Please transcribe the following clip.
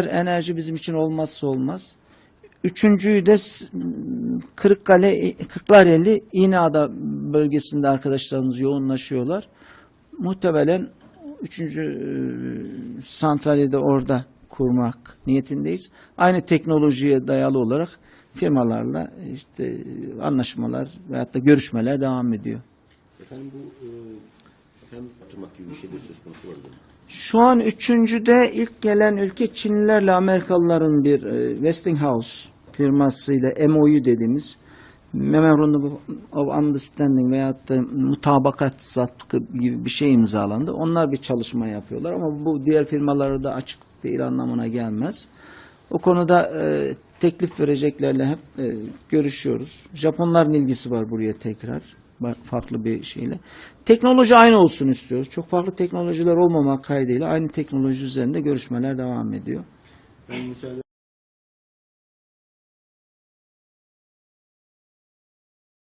Enerji bizim için olmazsa olmaz. Üçüncüyü de Kırklareli İğneada bölgesinde arkadaşlarımız yoğunlaşıyorlar. Muhtemelen üçüncü santrali de orada kurmak niyetindeyiz. Aynı teknolojiye dayalı olarak firmalarla işte anlaşmalar veyahut da görüşmeler devam ediyor. Efendim bu hem tutmak gibi bir şey de söz konusu olabilir mi? Şu an üçüncüde ilk gelen ülke Çinlilerle Amerikalıların bir Westinghouse firmasıyla MOU dediğimiz Memorandum of Understanding veyahut da mutabakat zatkı gibi bir şey imzalandı. Onlar bir çalışma yapıyorlar ama bu diğer firmalara da açık değil anlamına gelmez. O konuda teklif vereceklerle hep görüşüyoruz. Japonların ilgisi var buraya tekrar. Farklı bir şeyle. Teknoloji aynı olsun istiyoruz. Çok farklı teknolojiler olmamak kaydıyla aynı teknoloji üzerinde görüşmeler devam ediyor. Ben müsaade